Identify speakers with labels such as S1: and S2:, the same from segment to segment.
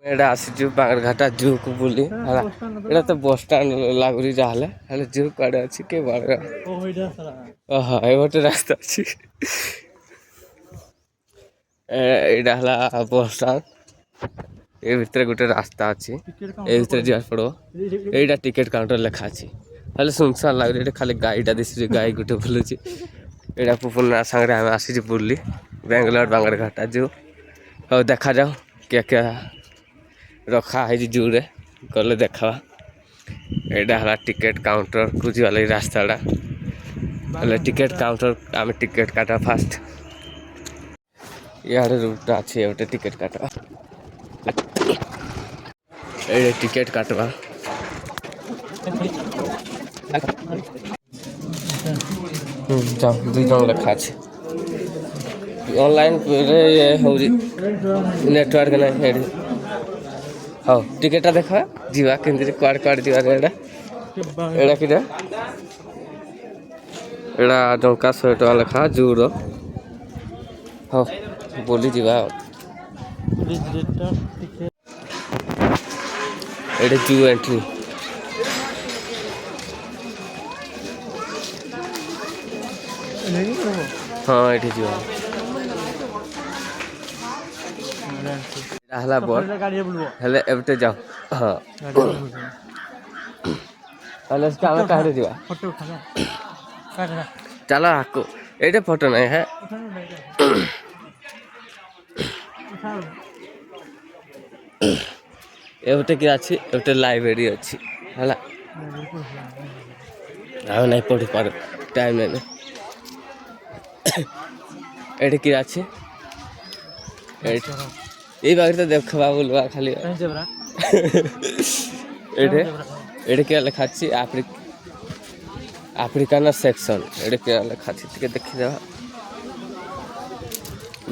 S1: ଏଇଟା ଆସିଛୁ ବାଙ୍ଗରଘାଟା ଜୁ କୁ ବୁଲି ହେଲା। ଏଇଟା ତ ବସ୍ ଷ୍ଟାଣ୍ଡ ଲାଗୁଛି ଯାହେଲେ ହେଲେ ଜୁ କୁଆଡେ ଅଛି କେ ବାଳ ଓହୋ ଏ ଗୋଟେ ରାସ୍ତା ଅଛି। ଏଇଟା ହେଲା ବସ୍ ଷ୍ଟାଣ୍ଡ। ଏ ଭିତରେ ଗୋଟେ ରାସ୍ତା ଅଛି ଏ ଭିତରେ ଯିବାକୁ ପଡିବ। ଏଇଟା ଟିକେଟ କାଉଣ୍ଟର ଲେଖା ଅଛି ହେଲେ ସୁନସାନ ଲାଗୁଛି। ଏଠି ଖାଲି ଗାଈଟା ଦିଶୁଛି ଗାଈ ଗୋଟେ ବୁଲୁଛି। ଏଇଟା ପୁପୁନା ସାଙ୍ଗରେ ଆମେ ଆସିଛୁ ବୁଲି ବାଙ୍ଗାଲୋର ବାଙ୍ଗରଘାଟା ଜୁ। ହଉ ଦେଖାଯାଉ କିଏ କିଏ ରଖା ହେଇଛି ଜୁରେ ଗଲେ ଦେଖବା। ଏଇଟା ହେଲା ଟିକେଟ କାଉଣ୍ଟର କୁ ଯିବା ଲାଗି ରାସ୍ତାଟା ହେଲେ ଟିକେଟ କାଉଣ୍ଟର ଆମେ ଟିକେଟ କାଟ ଫାଷ୍ଟ। ଇଆଡେ ରୁଟଟା ଅଛି ଗୋଟେ ଟିକେଟ କାଟ। ଏଇଟା ଟିକେଟ କାଟବା। ଯାଅ 2 ଜଣ ଲେଖା ଅଛି। ଅନଲାଇନ ରେ ହଉଛି ନେଟୱାର୍କ ନାହିଁ ଏଠି। ହଉ ଟିକେଟଟା ଦେଖ ଯିବା କେମିତି କୁଆଡେ କୁଆଡେ ଯିବାର ଏଇଟା। ଏଇଟା କିଟା ଏଇଟା ଟଙ୍କା 100 ଟଙ୍କା ଲେଖା ଜୁର। ହଉ ବୁଲି ଯିବା ଆଉ। ଏଇଟା ଜୁ ଏଣ୍ଟ୍ରି। ହଁ ଏଇଠି ଯିବା। ହେଲା ବଲ୍ ହେଲେ ଏବେଟେ ଯାଅ ହଁ ହେଲେ ଆମେ କାହିଁରେ ଯିବା ଚାଲ ଆକୁ ଏଇଟା ଫଟୋ ନାହିଁ ହେ। ଏବେଟେ କି ଅଛି ଗୋଟେ ଲାଇବ୍ରେରୀ ଅଛି ହେଲା। ଆଉ ନାଇଁ ପଢିପାରୁ ଟାଇମ୍ ନାଇଁ। ଏଠି କିଏ ଅଛି ଏଇଠି ଏଇ ପାଖରେ ତ ଦେଖବା ବୁଲବା ଖାଲି ଏଇଠି ଏଇଠି କିଏ ଲେଖା ଅଛି ଆଫ୍ରିକାନ ସେକ୍ସନ। ଏଇଠି କିଏ ଲେଖା ଅଛି ଟିକେ ଦେଖିଦେବା।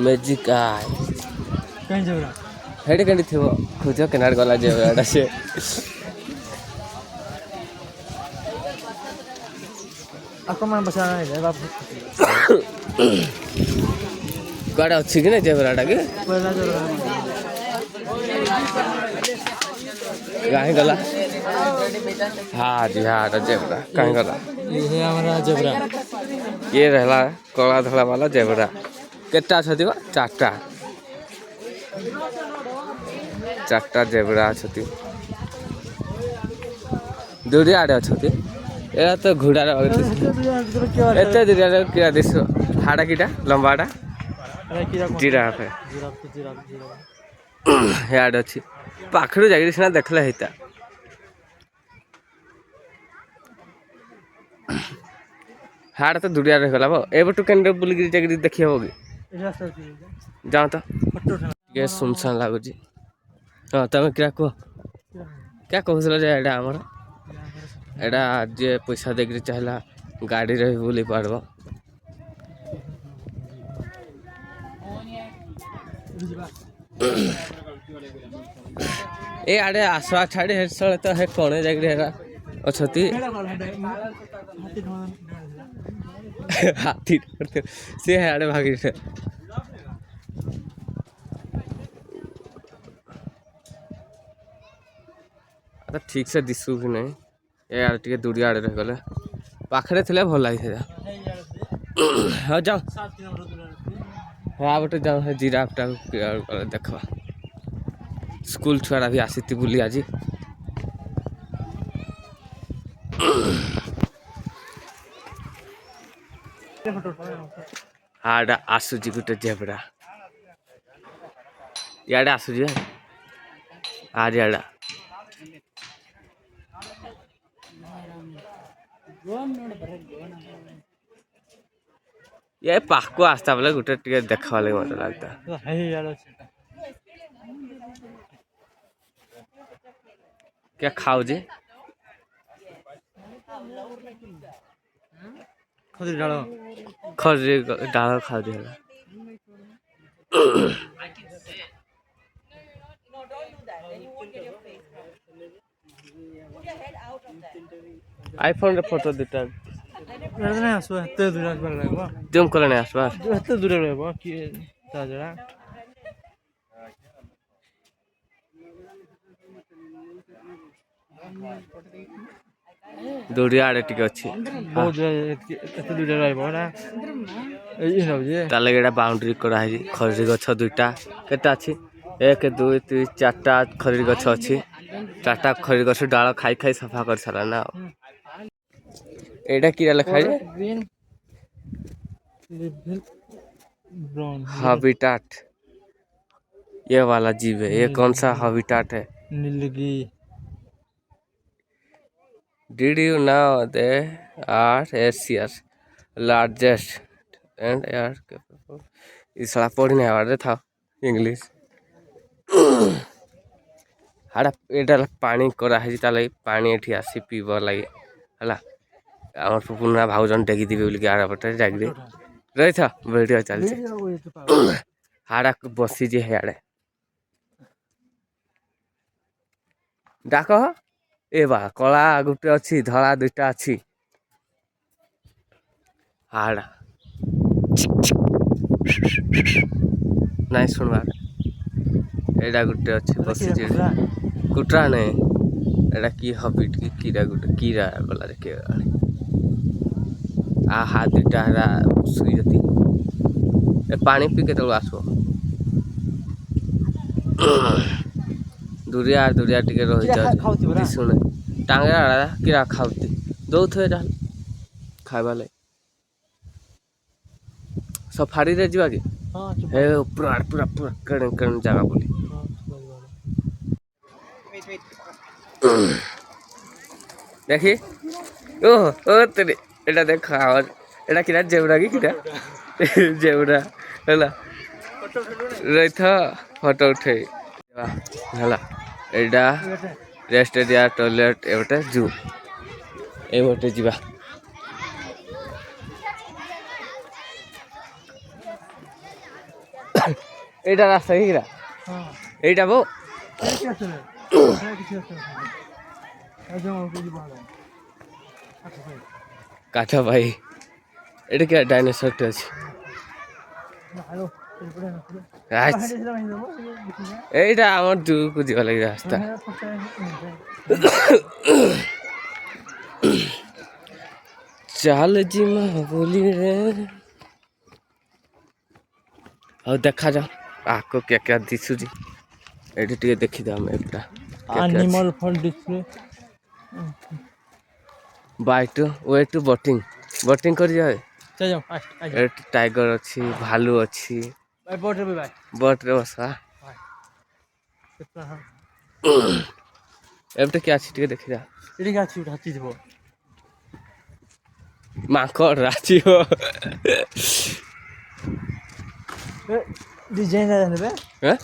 S1: ମେଜିକ ଆଏ ହେଇଟି କେନ୍ତି ଥିବ ଖୋଜ କେନାରେ ଗଲା ଜେବ୍ରାଟା ସେ କୁଆଡେ ଅଛି କି ନାଇଁ ଜେବ୍ରାଟା କି କାହିଁ ଗଲା ଜେବ୍ରା କାହିଁ ଗଲା ଇଏ ରହିଲା କଳା ଧଳା ବାଲା ଜେବ୍ରା। କେତେଟା ଅଛନ୍ତି ବା 4ଟା ଜେବ୍ରା ଅଛନ୍ତି। ଦୁରିଆ ଆଡେ ଅଛନ୍ତି। ଏରା ତ ଘୋଡାର ଏତେ ଦୁରିଆରେ କିରା ଦିଶିବ ହାଡା କିଟା ଲମ୍ବାଟା ଜିରାଫ ହିଆଡେ ଅଛି ପାଖରୁ ଯାଇକିରି ସିନା ଦେଖିଲେ ହେଇତା। ହାଡେ ତ ଦୁରିଆରେ ହେଇଗଲା ବ ଏବେଠୁ କେମିତି ବୁଲିକିରି ଯାଇକିରି ଦେଖି ହବ କି ଯାଅ ତ ଟିକେ ସୁନସାନ ଲାଗୁଛି। ହଁ ତମେ କିରା କୁହ କିଆ କହୁଥିଲ ଯେ ଏଇଟା ଆମର ଏଇଟା ଯିଏ ପଇସା ଦେଇକିରି ଚାହିଁଲା ଗାଡ଼ିରେ ବି ବୁଲି ପାରବ। ଏ ଆଡେ ଆସବା ଛାଡି ହେସଳେ ତ ହେ କଣେ ଯାଇକିରି ହେରା ଅଛନ୍ତି। ହାତୀ ସେ ଆଡେ ଭାଗ ଠିକ ସେ ଦିଶୁ କି ନାହିଁ। ଏ ଆଡେ ଟିକେ ଦୁରିଆ ଆଡେ ରହିଗଲେ ପାଖରେ ଥିଲେ ଭଲ ଲାଗିଥିଲା। ହଁ ଯାଅ ଗୋଟେ ଯାଅ ଜିରାଫ ଟା ଦେଖବା। ସ୍କୁଲ ଛୁଆଟା ବି ଆସିତି ବୁଲି ଆଜି। ହାଡା ଆସୁଛି ଗୋଟେ ଜେବ୍ରା ଇଆଡେ ଆସୁଛି ଆରିଆଡା ଏ ପାଖକୁ ଆସ୍ତା ବେଲେ ଗୋଟେ ଟିକେ ଦେଖବା ଲାଗି ମତେ ଲାଗତା। କିଏ ଖାଉଛି ଖଜୁରୀ ଡାଳ ଖାଉଛି ହେଲା। ଆଇଫୋନରେ ଫଟୋ ଦିଟା ଜୁମ୍ କଲେ ନାଇଁ ଆସିବା। ଦୂରିଆ ଆଡ଼େ ଟିକେ ଅଛି ତାହେଲେ ଏଇଟା ବାଉଣ୍ଡ୍ରି କରାହେଇଛି ଖଜୁରୀ ଗଛ ଦୁଇଟା କେତେ ଅଛି 1 2 3 4ଟା ଖଜୁରୀ ଗଛ ଅଛି 4ଟା ଖଜୁରୀ ଗଛ ଡାଳ ଖାଇ ଖାଇ ସଫା କରି ସାରିଲାଣି ନା ଏଇଟା କିରା ଲେଖା ହେଇଛି हैबिटाट ये वाला जीव है ये कौन सा हैबिटाट है
S2: nilgai
S1: did you know they are एशिया's largest and air capable इस साला पढ़ने वाले था इंग्लिश हाड़ा एटा पानी करा है ताले पानी एठी आसी पीब लागे हला हमर पुपुना भाउजन टेकी दिबे बोली आरा पटे जागरे रही था वीडियो चलছে हाड़ा बसी जे हेड़े डाक ए बा कला गुटे अछि धला दुइटा अछि हाड़ा नाइ सुनवा एडा गुटे अछि बसी जे कुटरा ने एडा की हबिट की कीड़ा गुटे कीड़ा वाला के आ हाथ दुइटा हरा सुई जती ए पानी पी के तळ आसो दुरिया दुरिया टिके रहि जा दिसुने टांगरा किरा खाउती दौथे जा खाइबा ले सफारी रे जीवा के
S2: हां
S1: हे पूरा पूरा पूरा कण कण जगह बोली देखी ओ ओ तेरे एटा देखा और एटा किरा जेबरा की किरा जेबरा हला रही था फोटो उठे हला एटा रेस्ट एरिया टॉयलेट एवटे जू एवटे जीवा एटा रास्ता किरा
S2: हां
S1: एटा बो काठ भाई एटा क्या डायनासोर टे अछि এইটা আমার দূরକୁ ଯିବା ଲାଗି ରାସ୍ତା ଚାଲ ଯିମା ବୋଲି ରେ ଆଉ ଦେଖାଯାଉ ଆକୁ କିଆ କିଆ ଦିଶୁଛି ଏଠି ଟିକେ ଦେଖିଦବା ଆମେ ଏଟା
S2: animal for display
S1: by to way to boating कर जाए
S2: चल जाओ
S1: एଠି टाइगर ଅଛି ଭାଲୁ ଅଛି
S2: भाई बोट रे भाई
S1: बोट रे बसा एबटे क्या अछि ଟିକେ ଦେଖିदा
S2: एडी का छी हाथी देबो
S1: माकड़ राची हो
S2: डिजाइन आ देबे
S1: हैं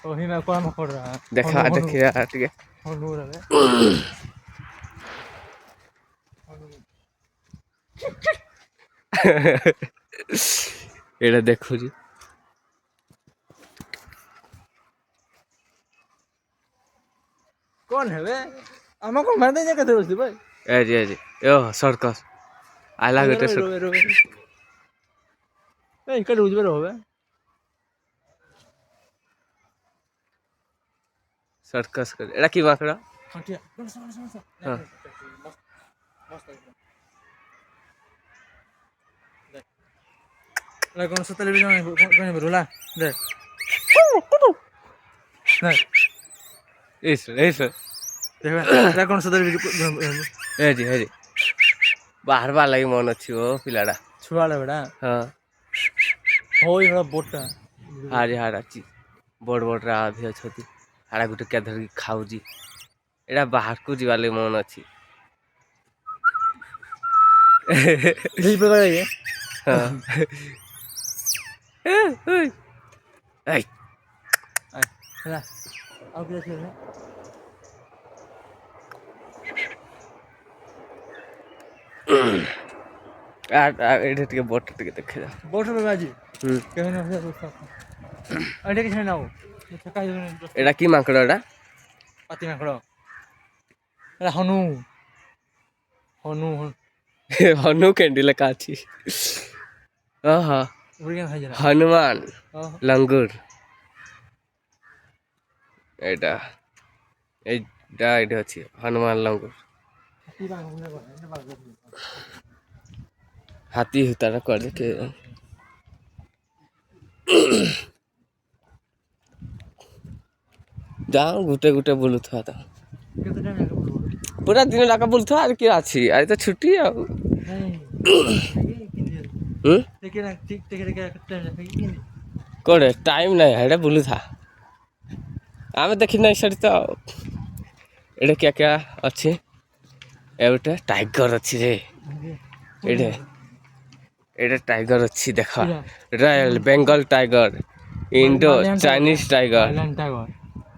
S2: ओही में कोन मकोड़ रहा
S1: देखा देखिया ଟିକେ
S2: हनु रे
S1: एड़ा देखुजी
S2: कौन है बे हमको मार दे के दोस्त भाई
S1: ए यो सर्कस आला गटे
S2: ए इकडे उजवे रहो बे
S1: सर्कस कर एड़ा की माकड़ा
S2: हटिया
S1: हां
S2: ला कौन सा टेलीविजन कोन बोला दे नहीं
S1: इस
S2: देखा कौन सा टेलीविजन
S1: ए जी बाहर बा लगी मन अछि ओ पिलाडा
S2: छुआले बेटा
S1: हां
S2: होई बड़ा बोटा
S1: हारे हाराची बड़ रा भी अछती हाड़ा गुटे क्या धर खाउजी एड़ा बाहर को जीवा ले मन अछि
S2: यही पे गए
S1: हां ए
S2: ला अब क्या चल रहा
S1: एठे टिके बोट टिके देखे जा
S2: बोट में बाजी केहन है दोस्त अडे के ना हो छका
S1: एड़ा की माकड़ एड़ा
S2: पाती माकड़ एड़ा हनु हनु
S1: हनु कैंडी लका छी आहा
S2: उड़ियन है जरा
S1: हनुमान लंगूर एटा ए ଏଇଠି ଅଛି ହନୁମାନ ଲଙ୍ଗର ହାତୀ ତାର କୁଆଡେ ଯାଉ ଗୋଟେ ବୁଲୁଥିବା ତ ପୁରା ଦିନ ଯାକ ବୁଲୁଥିବା ଆଉ କିଏ ଅଛି ଆଜି ତ ଛୁଟି ଆଉ କୋଉଟେ ଟାଇମ୍ ନାହିଁ ହେଟା ବୁଲୁଥା ଆମେ ଦେଖିନାହିଁ ସେଠି ତ ଏଇଟା କିଆ ଅଛି ଏ ଗୋଟେ ଟାଇଗର ଅଛି ରେ ଏଇଟା ଟାଇଗର ଅଛି ଦେଖ royal Bengal tiger Indo Chinese tiger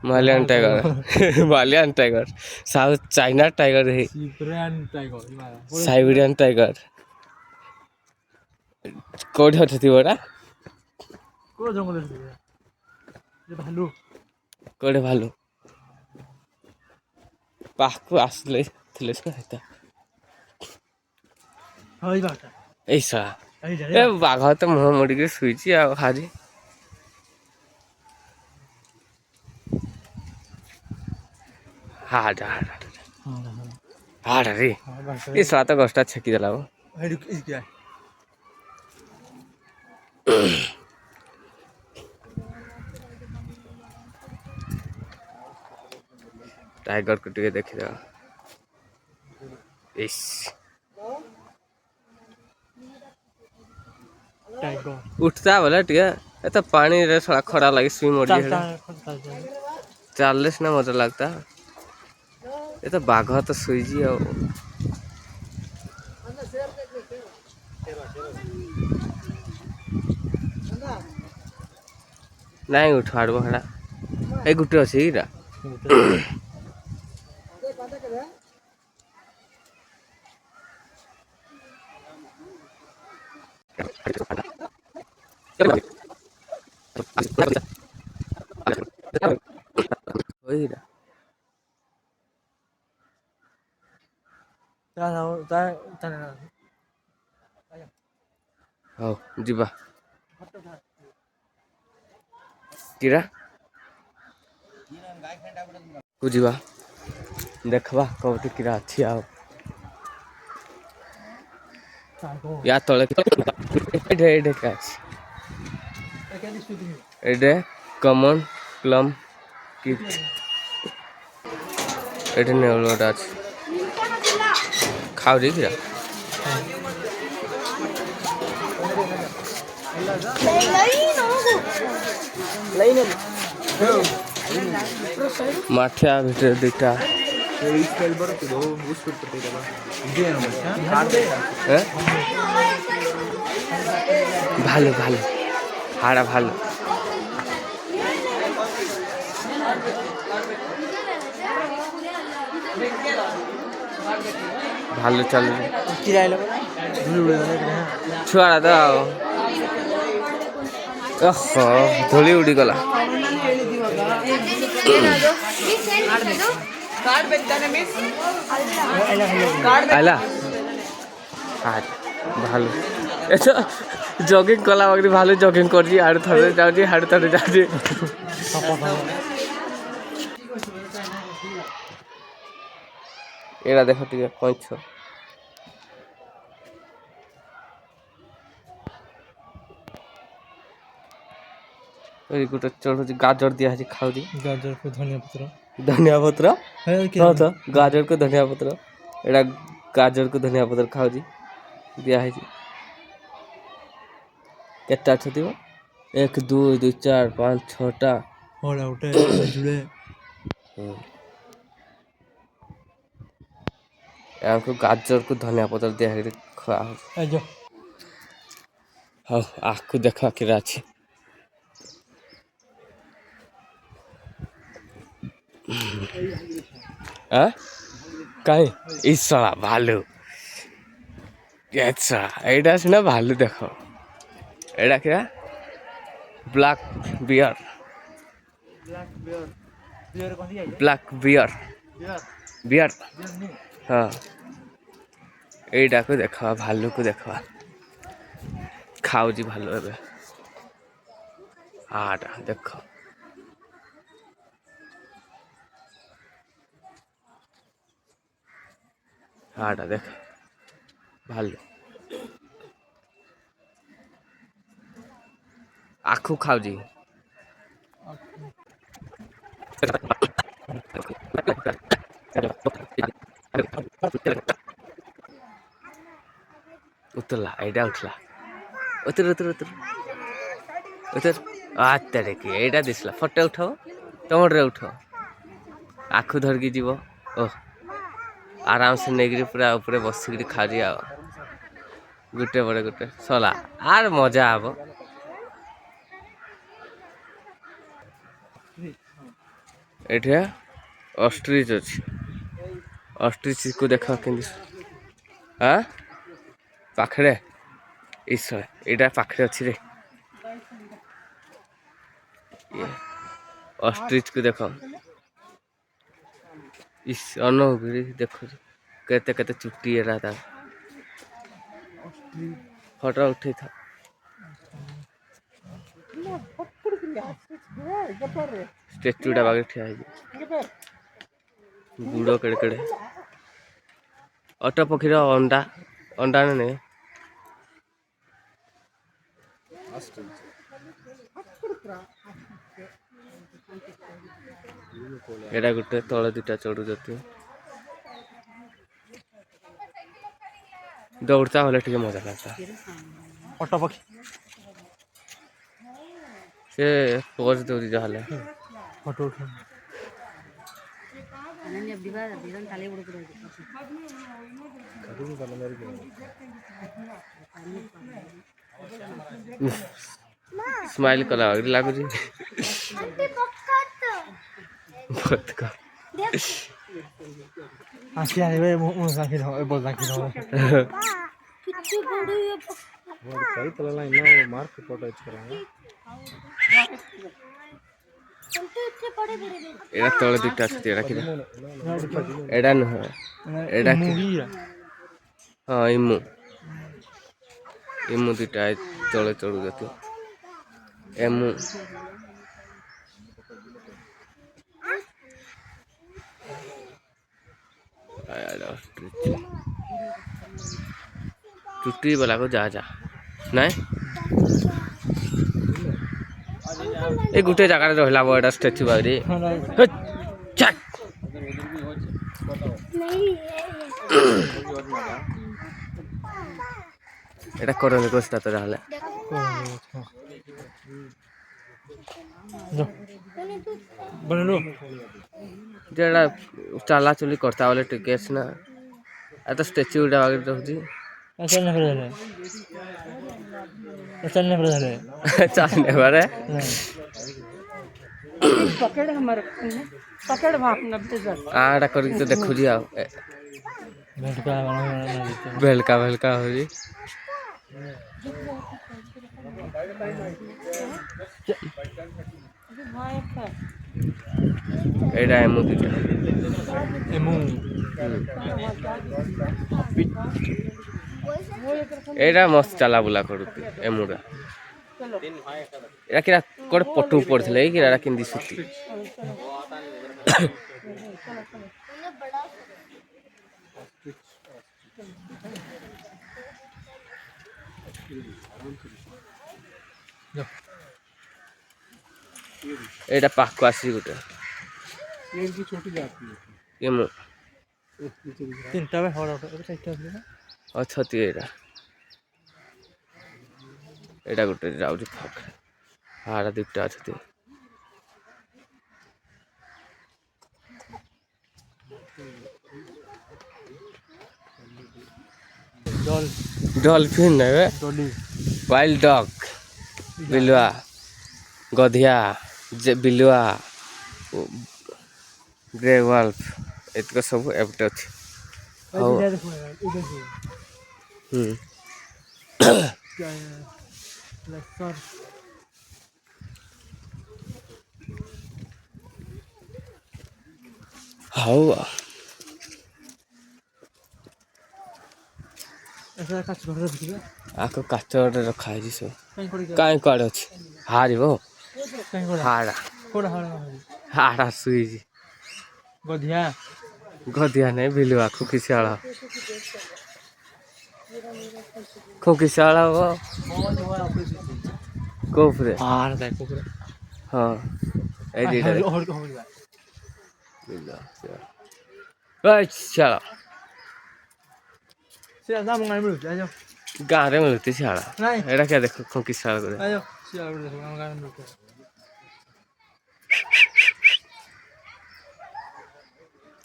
S1: Malayan tiger Malayan tiger South China tiger Siberian tiger କୋଉଠି ଅଛନ୍ତି ଏଟା କୋଉଠି ଭାଲୁ ପାଖକୁ ଆସିଲେ ଥିଲେ ସିନା ଏଇ ଶଳା ଏ ବାଘ ତ ମୁହଁ ମୋଡ଼ିକି ଶୋଇଛି ଆଉ ହାରି ରେ ଏ ଶଳା ତ ଗଛଟା ଛେକି ଦେଲା ଟାଇଗରକୁ ଟିକେ ଦେଖିଦେବା ଇସ୍ ଉଠତା ବୋଲେ ଟିକେ ଏତ ପାଣିରେ ଶଳା ଖରା ଲାଗି ଶୁଇ ମରିଛି ଚାଲିଲେ ସିନା ମଜା ଲାଗତା ଏ ତ ବାଘ ତ ଶୋଇଛି ଆଉ ନାଇଁ ଉଠବାଡବ ହେଟା ଏଇ ଗୋଟେ ଅଛି ଏଇଟା ହଉ ଯିବା କିରା କୁ ଯିବା ଦେଖବା କୋଉଠି କିରା ଅଛି ଆଉ ୟା ତଳେ ଏଇଠି ଏଇଟା କମନ ପ୍ଲମ୍ କିଟ୍ ଏଇଠି ନେଉଳଟା ଅଛି ଖାଉଛି କିରା ମାଠିଆ ଭିତରେ ଦୁଇଟା ଭାଲୁ ଭାଲୁ ହାଡ଼ା ଭାଲୁ ଭାଲୁ ଚାଲୁଛି ଛୁଆଟା ତ ଆଉ ଓହୋ ଧୂଳି ଉଡ଼ିଗଲା ଆଇଲା ଭାଲୁ ଏତ ଜଗିଂ କଲା ବାକି ଭାଲୁ ଜଗିଂ କରୁଛି ଆଡ଼ୁ ଥରେ ଯାଉଛି ହାଡ଼ୁ ଥରେ ଯାଉଛି ଏଇଟା ଦେଖ ଟିକେ କଇଁଛ ଏଇ ଗୋଟେ ଚଢୁଛି ଗାଜର ଦିଆହେଇଛି ଖାଉଛି ଗାଜରକୁ ଧନିଆ ପତ୍ର ହଁ ତ ଗାଜରକୁ ଧନିଆ ପତ୍ର ଏଇଟା ଗାଜରକୁ ଧନିଆ ପତ୍ର ଖାଉଛି ଦିଆହେଇଛି କେତେଟା ଥିବ 1 2 2 4 5 6ଟା ୟାଙ୍କୁ ଗାଜରକୁ ଧନିଆ ପତ୍ର ଦିଆହେଇକି ଖୁଆ ହଉଛି ହଉ ଆକୁ ଦେଖ କିରା ଅଛି କାଇଁ ଈଶଳା ଭାଲୁ ଏଇଟା ସିନା ଭାଲୁ ଦେଖ ଏଇଟା କିରା ବ୍ଲାକ୍ ବିୟର ହଁ ଏଇଟାକୁ ଦେଖ ଭାଲୁକୁ ଦେଖ ଖାଉଛି ଭାଲୁ ଏବେ ଆଟା ଦେଖ ହାଟା ଦେଖ ଭାଲୁ ଆଖୁ ଖାଉଛି। ଉତରଲା ଏଇଟା ଉଠିଲା ଉତର ଉତର ଉତର ଉତର ଆତ୍ତା ଦେଖି ଏଇଟା ଦିଶିଲା ଫଟୋ ଉଠାଅ ତମରେ ଉଠାଅ ଆଖୁ ଧରିକି ଯିବ ଓହ ଆରାମସେ ନେଇକିରି ପୁରା ଉପରେ ବସିକିରି ଖାଉଛି ଆଉ ଗୋଟେ ପରେ ଗୋଟେ ସଲା ଆର ମଜା ହବ। ଏଠିଆ ଅଷ୍ଟ୍ରିଚ୍ ଅଛି ଅଷ୍ଟ୍ରିଚକୁ ଦେଖ କେମିତି ଆଁ ପାଖରେ ଇସ ଏଇଟା ପାଖରେ ଅଛି ରେ ଅଷ୍ଟ୍ରିଚକୁ ଦେଖ ଇସ ଅନଉକିରି ଦେଖୁଛି କେତେ କେତେ ଚୁଟି ଏରା ତା ଫଟୋ ଉଠେଇଥା ଷ୍ଟାଚୁଟା ପାଖରେ ଠିଆ ହେଇଛି ଗୁଡ଼ କେଡ଼େ କେଡ଼େ ଅଟ ପକ୍ଷୀର ଅଣ୍ଡା ଅଣ୍ଡା ନେ ଏଇଟା ଗୋଟେ ତଳେ ଦୁଇଟା ଚଢୁଛନ୍ତି ଦୌଡ଼ତା ହେଲେ ଟିକେ ମଜା ଲାଗତା
S2: ଅଟ ପକ୍ଷୀ
S1: ସେ ପୋଜ ଦଉଛି ଯାହେଲେ
S2: ଫଟୋ ଉଠା
S1: ସ୍ମାଇଲ କଲା ଲାଗୁଛି ବତକ
S2: ଆଖି ଆଣିବେ ମୁଁ ଆଖି ଧର ବୋଲ ଆଖି ଧର सही तो लगा इन्ना मार्क फोटो इच्छा
S1: ଏଇଟା ତଳେ ଦୁଇଟା ଅଛି ଏଇଟା କିରା ଏଇଟା ନୁହଁ ଏଇଟା ହଁ ଇମୁ ଦୁଇଟା ତଳେ ଚଢୁଛନ୍ତି ଏମୁ ଚୁଟି ବାଲାକୁ ଯା ଯା ନାଇଁ ଏ ଗୋଟେ ଜାଗାରେ ରହିଲା ବ ଏଟା ଷ୍ଟାଚ୍ୟୁ ବାଗରେ এটা করনি কোস্তা তো তাহলে যেটা চালাচুলি করতা বলে টিকে আছে না এত স্ট্যাচুটা আগে রହୁଛି ଚାଲିନେ ପାରେ ଆଟା କରିକି ତ ଦେଖୁଛି ଆଉ ଭେଲକା ଭେଲକା ହଉଛି ଏଇଟା ଏମିତି ଏଇଟା ମସ୍ତ ଚାଲା ବୁଲା କରୁଛି ଏମୁରା ଏରା କିରା କୋଟେ ପଟୁ ପଡିଥିଲେ ଏଇ କିରା କେମିତି ସୁତି ଏଇଟା ପାଖକୁ ଆସିଛି ଗୋଟେ ଅଛନ୍ତି ଏଇଟା ଏଇଟା ଗୋଟେ ଯାଉଛି ହାଡା ଦୁଇଟା ଅଛନ୍ତି ଡଲଫିନ୍ ନେବେ ୱାଇଲ୍ଡ ଡଗ୍ ବିଲୁଆ ଗଧିଆ ବିଲୁଆ ଗ୍ରେ ୱାଲ୍ଫ ଏତିକ ସବୁ ଏପଟେ ଅଛି ହଉ ହଉ ଆକୁ କାଚ ଗୋଟେ ରଖା ହେଇଛି ସବୁ କାହିଁ କୁଆଡେ ଅଛି ହାରିବ ହାଡା ହାଡା ଶୁଇଛି
S2: ଗଧିଆ
S1: गधिया नहीं बिलुआ खुकिशाला खुकिशाला वो कोपरे हाँ ए दीटा बिलुआ शाला गाँव रे मिलती शाला एटा क्या देखो खुकिशाला करे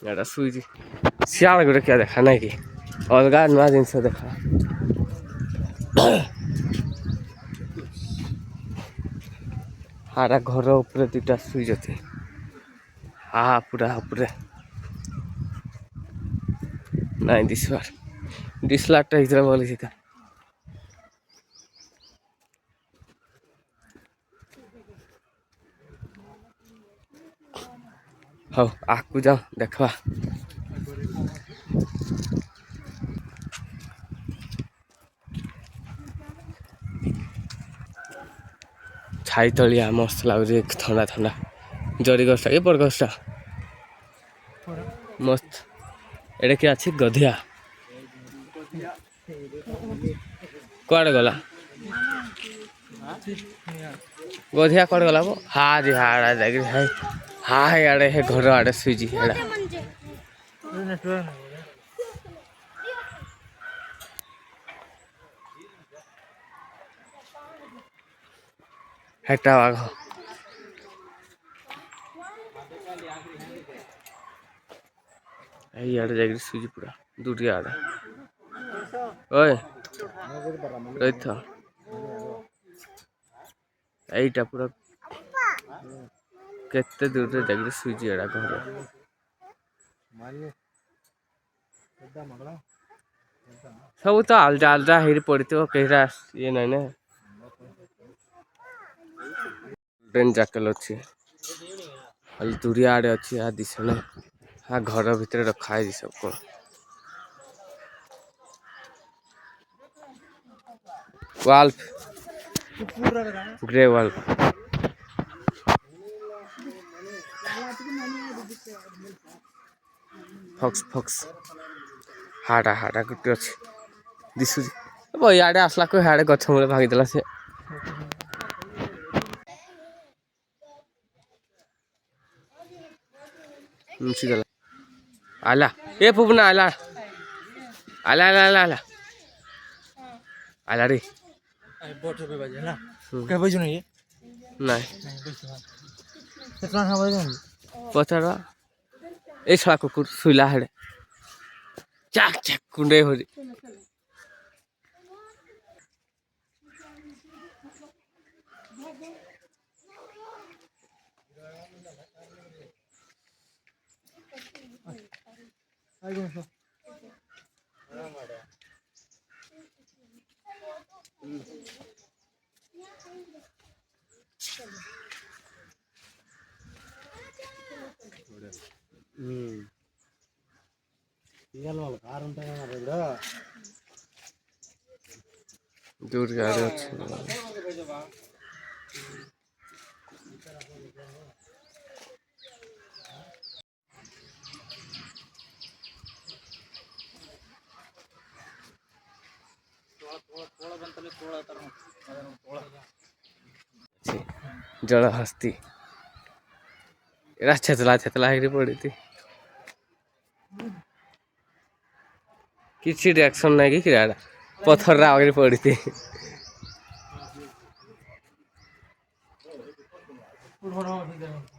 S1: एटा सुईजी शाला करे क्या देखा नहीं कि अलग नुआ जिनस देखा हारा घर ऊपर दुटा सुई जाते हाँ पूरा ऊपर नहीं दिसलार टा इधर बोले सीधा हाँ आकू जाओ देखवा छाई तलिया मस्त लगुच ठंडा ठंडा जड़ी गछटा ये बड़ गछटा मस्त एटा क्या अच्छी गधिया कुआड़े गला गधिया कुआड़े गला वो हाँ जी हाँ जाकि हाय हाँ आड़े है घर आड़े सुईजी एड़ा हेटा बाघ आड़े जाकि सुईजी पूरा दूरी आड़े ओए रही था এইটা পুরো কেতে দূরে জায়গায় সুইজি এড়া ঘর সব তো আলদা আলদা হেরি পড়িতে কেহরা ইয়ে নাই না ট্রেন জ্যাকেল ଅଛି ଖାଲି ଦୂରିଆ ଆଡ଼େ ଅଛି ଆ ଦିଶ ନାହିଁ ଆ ଘର ଭିତରେ ରଖା ହେଇଛି ସବୁ କ'ଣ वाल्फ ग्रे वाल्फ फक्स फक्स हाड़ा हाड़ा गुटे अच्छे दिशु इे आसला को हाड़े गछ मूले भागीदेला से मुसीगला आला ए पुपना आला आला आला आला आला आला रे नहीं पचार ए छड़ा कुकुर शुला हेड़े चाक चाक कुंडे हो दूर गाड़ी अच्छी जल हस्ती एरा छेतला छेतला हेरी पड़ी थी किसी रिएक्शन नहीं कि किराड़ा पत्थर आगे पड़ी थी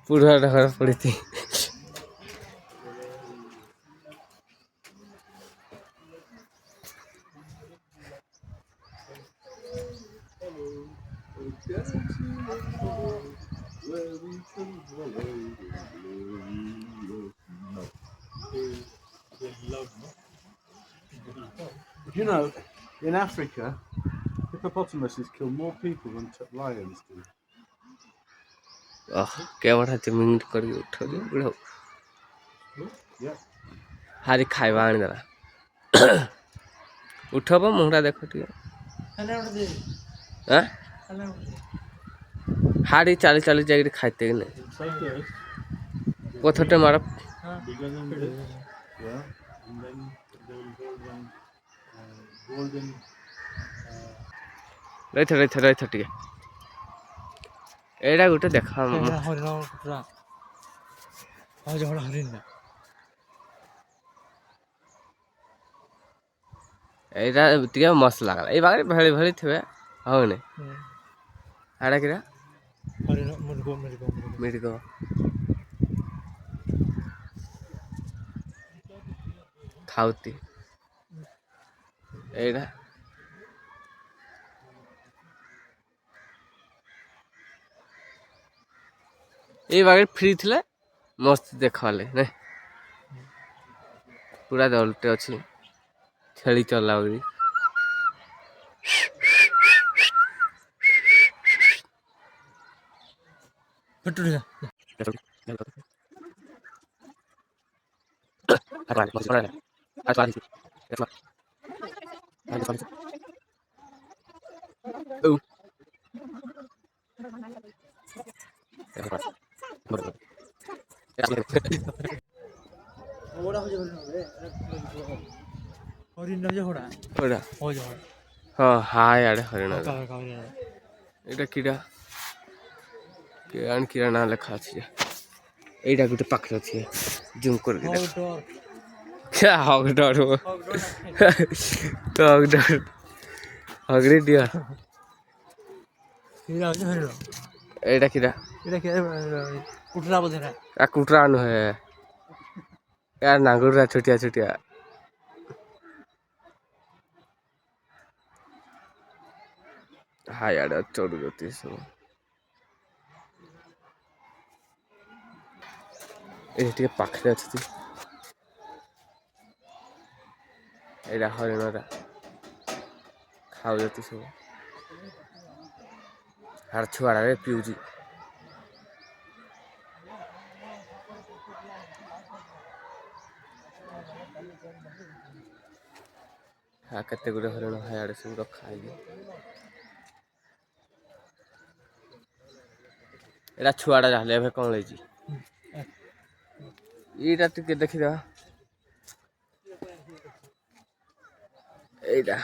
S1: पूरा ढहर पड़ी थी
S3: You know, in Africa, hippopotamuses kill more people than lions do.
S1: क्या बड़ा जमीन कर उठो बुढ़ो हारी खाइबा आनी देला उठब मुहरा देखो टिके हां हाड़ी चाली चाली जाकर खाते कि नहीं पत्थरटे मार
S3: Yeah, and then they will build one golden.
S1: ରହିଥା ଟିକେ ଏଇଟା ଗୋଟେ ଦେଖ
S2: ହରିଣ ପୁରା ହରିଣ
S1: ଏଇଟା ଟିକେ ମସ୍ତ ଲାଗଲା ଏଇ ବାଗରେ ଭଳି ଭଳି ଥିବେ ହଉନି ଆଡ଼ା କିରା
S2: ହରିଣ ମୃଗ
S1: ମିରିଗ ଖାଉତି ଏଇଟା ଏଇ ବାଗରେ ଫ୍ରି ଥିଲେ ମସ୍ତ ଦେଖବାଲେ ନାଇଁ ପୁରା ଦଲଟେ ଅଛି ଛେଳି ଚଲା ବୋଲି
S2: ହରିଣ ଯେ ହଡ଼ା
S1: ହଁ ହାୟ ଆଡ଼େ ହରିଣ ଏଇଟା କିରା କିରାଣ କିରା ନାଁ ଲେଖା ଅଛି ଯେ ଏଇଟା ଗୋଟେ ପାଖରେ ଅଛି ଜୁମ୍ କରିକି ଦେଖ ହଗଡର ହଗଡି ଦିଅ ଏଇଟା କିରା କୁଟରା ନୁହେଁ ୟାର ନାଙ୍ଗୁରରା ଛୋଟିଆ ଛୋଟିଆ ହାୟ ଆଡ଼େ ଚଢୁଛନ୍ତି ସବୁ ଏଠି ଟିକେ ପାଖରେ ଅଛି ଏଇଟା ହରିଣଟା ଖାଉଛନ୍ତି ସବୁ ଆର ଛୁଆଡ଼ାରେ ପିଉଛି କେତେ ଗୁଡେ ହରିଣ ହାୟାଡେ ସବୁ ରଖା ହେଇଛି ଏଇଟା ଛୁଆଟା ଯାହେଲେ ଏବେ କଣ ହେଇଛି ଏଇଟା ଟିକେ ଦେଖିଦବା ଏଇଟା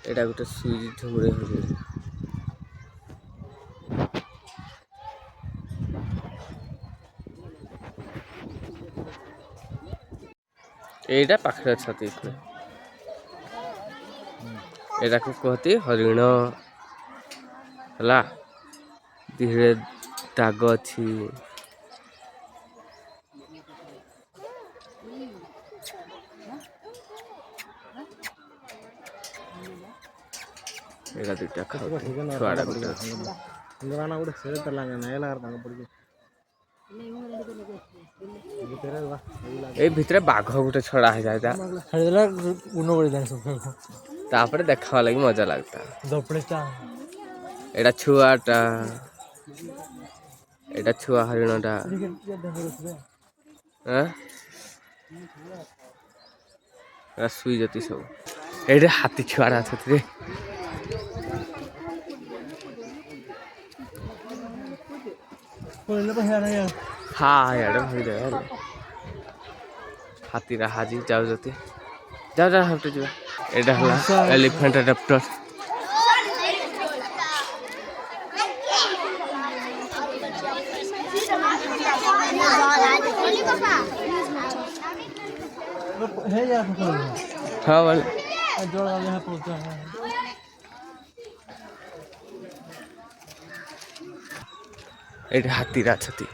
S1: ଏଇଟା ଗୋଟେ ସୁଇଚ ଝୁମୁରେ ହେଇଛି ଏଇଟା ପାଖରେ ଅଛନ୍ତି ଏଟାକୁ କହନ୍ତି ହରିଣ ହେଲା ଦିହରେ ଦାଗ ଅଛି ଏଇଟା ଦୁଇଟା ଖାଉଛନ୍ତି ଛୁଆଟା ଗୋଟେ ଅଛି ଏଇ ଭିତରେ ବାଘ ଗୋଟେ ଛଡା ହେଇଯାଏ ତାପରେ ଦେଖବା ଲାଗି ମଜା ଲାଗତା ଏଇଟା ଛୁଆଟା ଏଇଟା ଛୁଆ ହରିଣଟା ଶୋଇଛନ୍ତି ସବୁ ଏଇଠି ହାତୀ ଛୁଆଟା ଅଛନ୍ତି ଇଆଡ଼େ ଭିଡ଼ ହାତୀରା ହାଜି ଯାଉଛନ୍ତି ଯାଉ ହାତୀ ଯିବା ଏଇଟା ହେଲା ଏଲିଫେଣ୍ଟ ରାପ୍ଟର ହଁ ବୋଲେ ଏଇଠି ହାତୀରା ଅଛନ୍ତି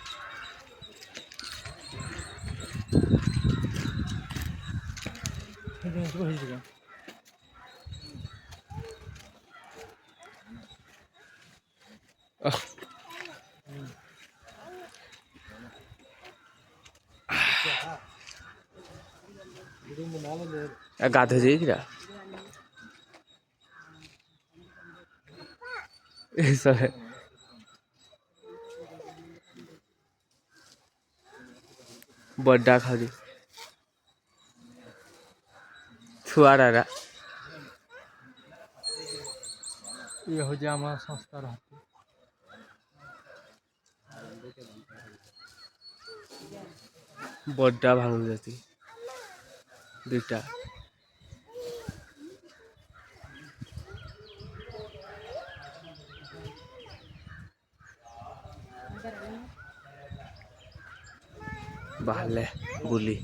S1: ଗାଧୋଇ ଯାଇକିରା ବଡା ଖାଲି ଛୁଆରା
S2: ये हो जा हमारा संस्कार हाथी
S1: बड्डा भांगुଛନ୍ତି ଦୁଇଟା ବାହାରିଲେ ବୁଲି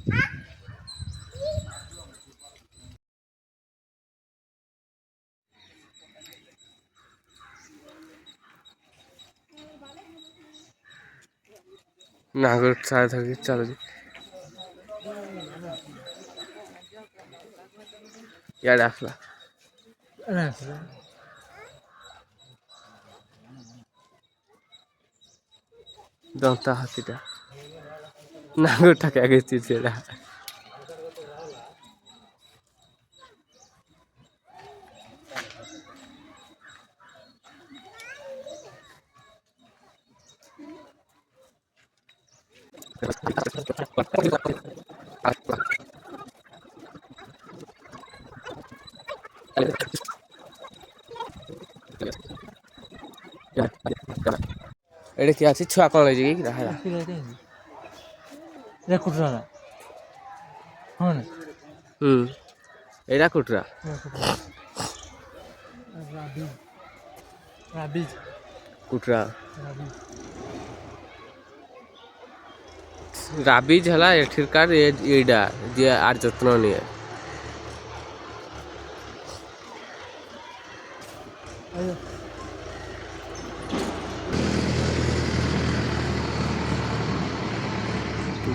S1: नागरिक साथ चलो जी यार आखला दंता हाथीटा नागरटा क्या चीज सेटा एडे क्या अछि छुआ कोन लई कि रहा
S2: ये कुटरा हाँ ना
S1: एडा कुटरा
S2: राबीज राबीज
S1: कुटरा
S2: राबीज
S1: राबीज हला एठिरकार एडा जे आर जत्न निये
S2: अयो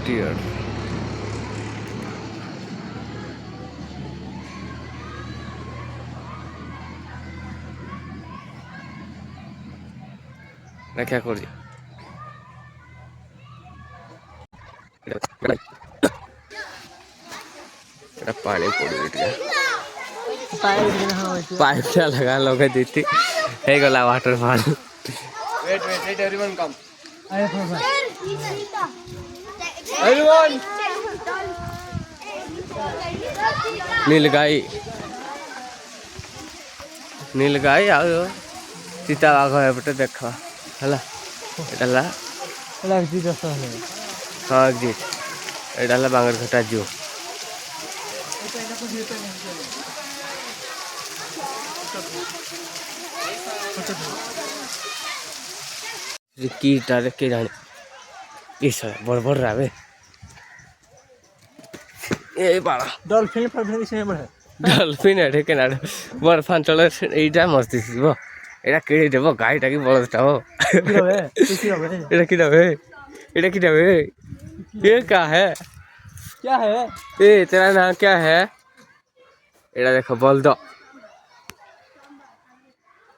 S1: डियर क्या करी पानी पड़ी पाइप क्या लगा लगे देती है गला वाटरफॉल वेट एवरीवन कम
S2: अरे भाई
S1: एवरीवन नीलगाई आओ सीता बाघ है बटे देखा हला एडला
S2: अलग चीज है
S1: हाँ एग्जिट एडला बांगरघाटा जू की टारे के जाने इस बड़ बड़ रावे ए बाड़ा
S2: डॉल्फिन पर भी इसमें बड़ा
S1: डॉल्फिन है के ना बर्फांचल एटा मस्ती थी एटा केड़ी देबो गाईटा की बळदटा हो
S2: किसी होवे
S1: एटा की दबे ये क्या है
S2: क्या है
S1: ए तेरा नाम क्या है एटा देखो बलद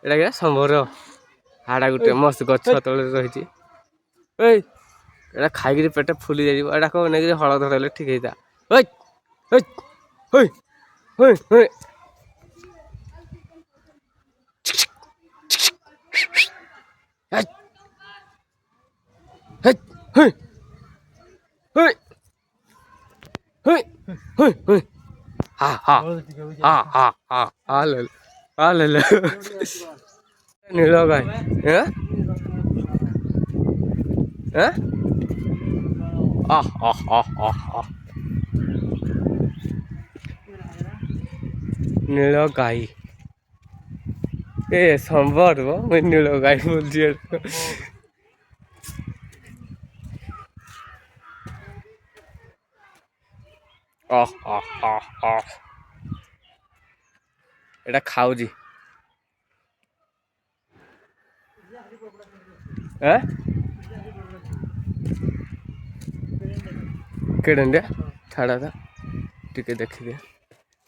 S1: एटा क्या संभर हाड़ा गुटे मस्त गछ तले रही एटा खाई पेट फुली जाइबो एटा को नै हळद धरले ठीक हेता ओय ओय ओय ओय ओय Hey! Hey! Hey! Hey! Hey! Ha ha ha ha ha alele नीलो गाय हैं हैं नीलो गाय ए संबर वो मैं नीलो गाय बोल दिया এটা খাওজি হ্যাঁ କେଡ଼େ ଛାଡ଼ା ତା ଟିକେ ଦେଖିଦିଏ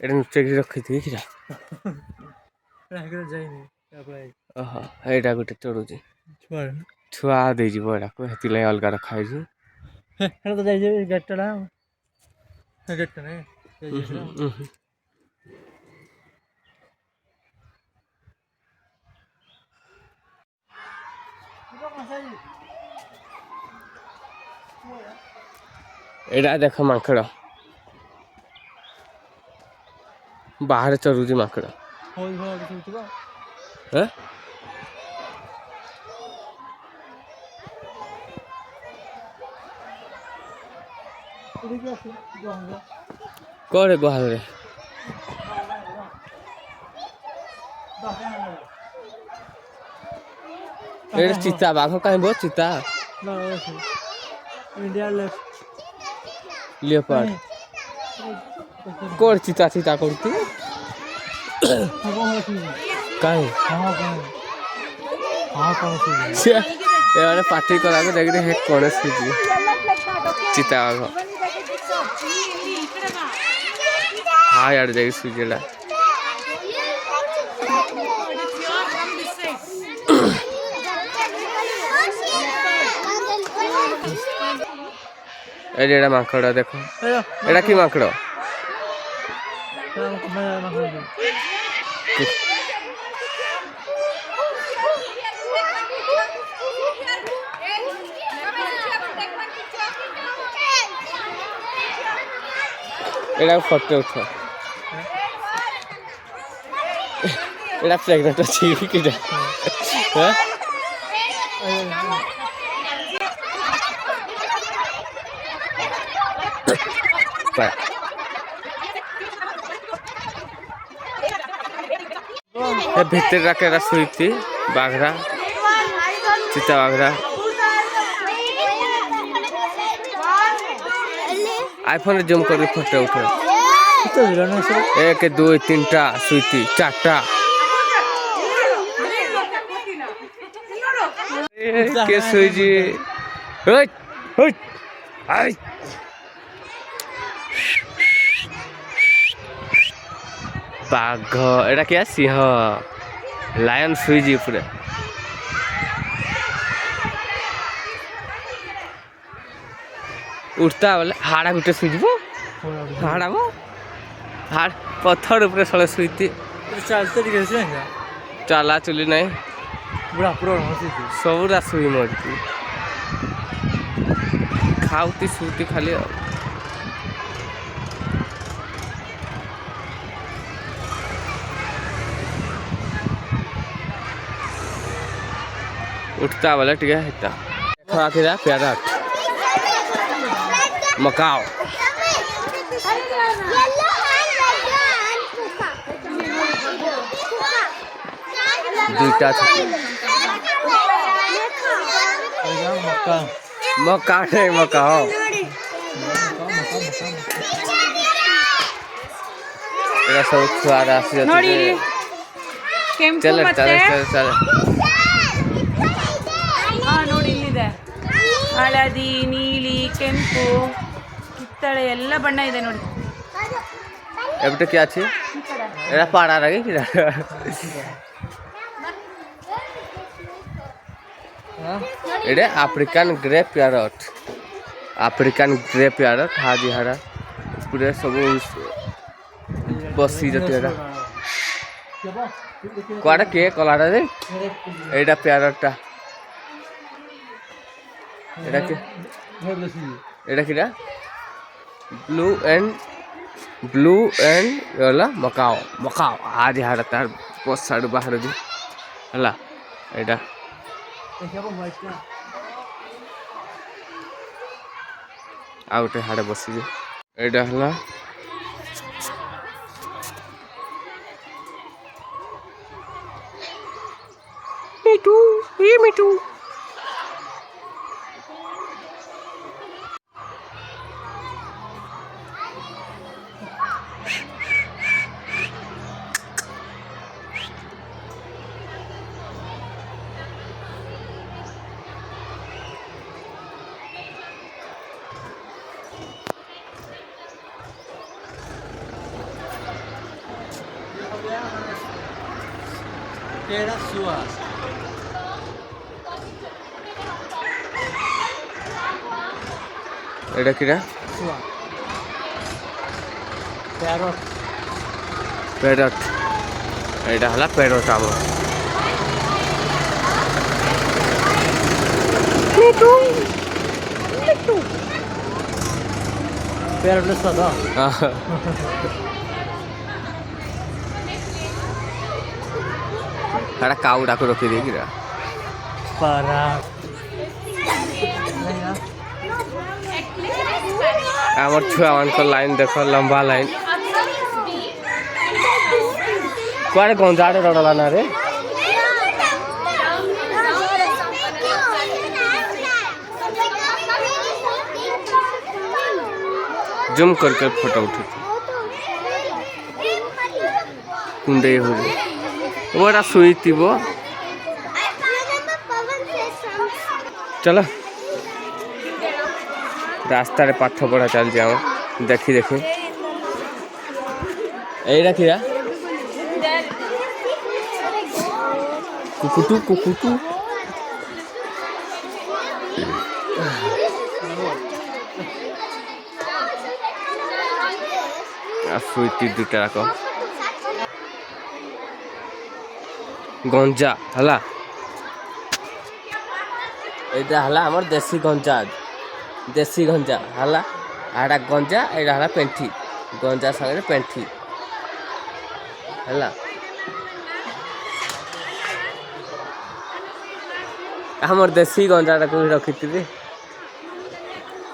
S1: ଏଇଟା ନୁଚେଇକି ରଖିଥିବି କିରା ଓହୋ ଏଇଟା ଗୋଟେ ଚଢ଼ୁଛି ଛୁଆ ଦେଇଯିବ ଏଟାକୁ ସେଥିଲାଗି ଅଲଗା ରଖାହେଇଛି ଏଇଟା ଦେଖ ମାଙ୍କଡ଼ ବାହାରେ ଚରୁଛି ମାଙ୍କଡ଼।
S2: ହଉ ଭଲ ଶୁଭୁଥିବ।
S1: ହଁ
S2: ଏଠିକି ଆସେ ଜଙ୍ଗଲ।
S1: କୁଆଡ଼େ ଗୁହାଳରେ? ଏଇଟା ଚିତା ବାଘ କାହିଁ ବୋ ଚିତା
S2: ଇଣ୍ଡିଆ ଲେଫ୍ଟ
S1: ଲିଓପାର୍ଡ କୋଉଠି ଚିତା ଚିତା କରୁଛି କାହିଁ ସିଏ ଏମାନେ ପାଟି କଲାକୁ ଦେଖିକି ହେ କଣ ଶୁଛି ଚିତା ବାଘ ହଁ ଇଆଡ଼େ ଯାଇକି ଶୁଛିଲା ଏଇଠି ଏଇଟା ମାଙ୍କଡ଼ ଦେଖ ଏଇଟା କି ମାଙ୍କଡ଼ ଏଇଟା ଫଟୋ ଉଠ ଏଇଟା ପ୍ରେଗନେଣ୍ଟ ଅଛି କିଟା ଭିତରେ ରାକେରା ଶୋଇଛି ବାଘରା ଚିତା ବାଘରା आईफोन रे जूम करके फोटो उठा 1 2 3 टा सुईती 4 टा के सुईजी ओय ओय आई बाघ एटा क्या सिंह लायन सुईजी पूरा उठता बोले हाड़ा गुटे सुईब हाड़ा वो हाड़ पत्थर ऊपर सड़े सुईती
S2: चलते दिखे
S1: चला चुली नहीं
S2: बुढ़ा पुरो
S1: सबुरा सुई मरती खाऊती सुती खाली उठता बोले ठीक है खा के प्यारा मकाओ दुईटा मका नहीं मकाओ एरा सब छुआ आसी जाते चल चल चल चल
S4: ನೋಡಿ ಇಲ್ಲಿದೆ ಹಳದಿ ನೀಲಿ ಕೆಂಪು ಕಿತ್ತಳೆ ಎಲ್ಲ ಬಣ್ಣ ಇದೆ ನೋಡಿ
S1: एबटे क्या छी एरा पाड़ा रगे कि एडे अफ्रीकन ग्रे पैरट हाजी हारा पूरे सब बसी जते एरा कोडा के कलाडा रे एडा पैरटटा एडा किरा ब्लू एंड वाला मकाओ आज हारा तार बहुत साड़ बाहर दी हला एडा आउटे हाड़े बसी एडा हला मिटू
S2: केड़ा सुआ
S1: एडा किरा
S2: सुआ पैरट
S1: एडा हला पैरट आबो
S2: पैरट ले सदा
S1: ହେଟା କାଉଟାକୁ ରଖିଦେଇକି
S2: Parah.
S1: ଆମର ଛୁଆମାନଙ୍କ ଲାଇନ୍ ଦେଖ ଲମ୍ବା ଲାଇନ୍ କୁଆଡ଼େ ଗଞ୍ଜାଡ଼େ ରଡ଼ଲା ନା ରେ ଜୁମ୍ କରିକି ଫଟୋ ଉଠୁଛି କୁଣ୍ଡେଇ ହଉଛି ଓଟା ଶୋଇଥିବ ଚଲ ରାସ୍ତାରେ ପାଠ ପଢ଼ା ଚାଲିଛି ଆମ ଦେଖି ଦେଖି ଏଇଟା କିରା କୁକୁଟୁ କୁକୁଟୁ ଶୋଇଛି ଦୁଇଟା ଯାକ ଗଞ୍ଜା ହେଲା ଏଇଟା ହେଲା ଆମର ଦେଶୀ ଗଞ୍ଜା ହେଲା ଏଇଟା ଗଞ୍ଜା ଏଇଟା ହେଲା ପେଣ୍ଠି ଗଞ୍ଜା ସାଙ୍ଗରେ ପେଣ୍ଠି ହେଲା ଆମର ଦେଶୀ ଗଞ୍ଜାଟାକୁ ବି ରଖିଥିବି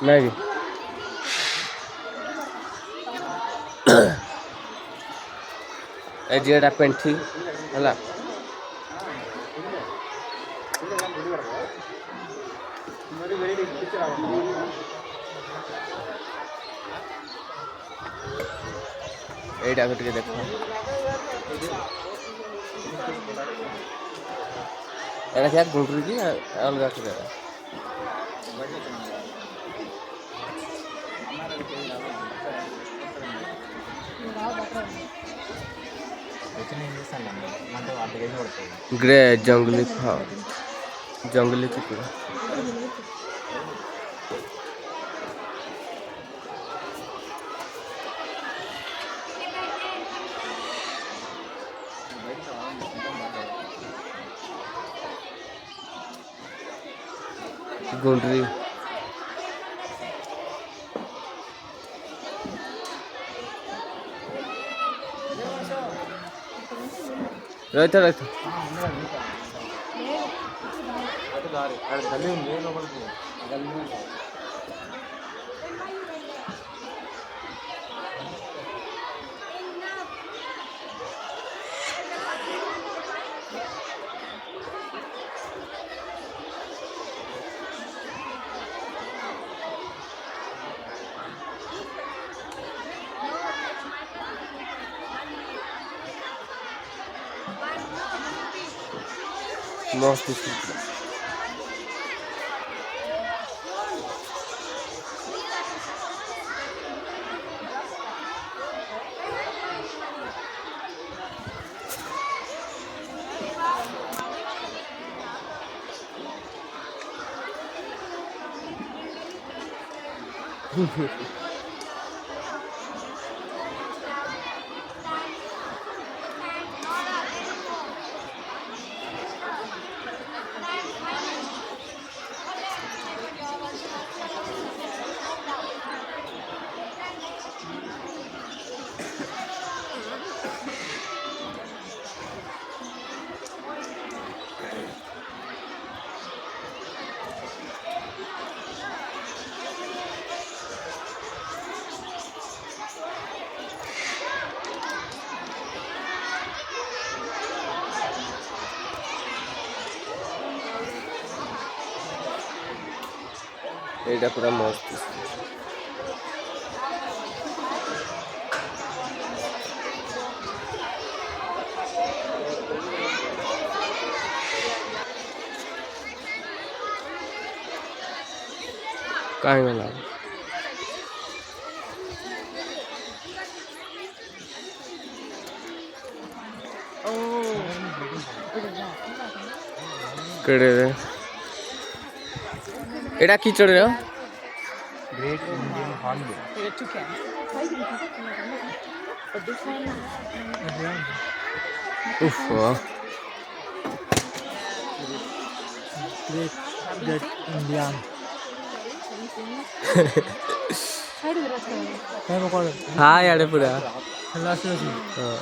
S1: ନାଇଁ ଏ ଯେଟା ପେଣ୍ଠି ହେଲା ଏଇଟାକୁ ଟିକେ ଦେଖ ଏଇଟା क्या गुंडरू की अलग की ग्रे जंगली जंगली की पूरा गुंडरी रहता रहता मस्त एटा पूरा मस्त कहीं गला केड़े रे एटा की चढ़ रहे हो
S2: Great Indian Hornbill.
S1: उफ वाह
S2: Great Indian.
S1: हाँ यार पूरा
S2: Hello,
S1: हाँ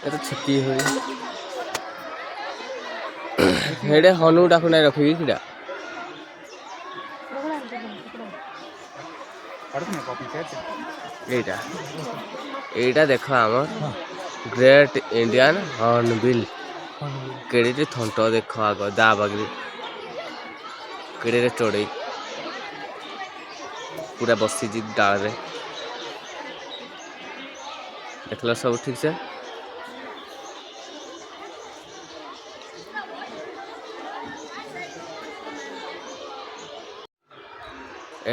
S1: ये तो छुट्टी हुई हेडे हनु डाकू नहीं रखी किड़ा एटा एटा देखो आमर ग्रेट इंडियन हॉर्नबिल केड़े थंट देखो आग दा बगरी केड़े चढ़ई पूरा बसी डाल रे देख लो सब ठीक से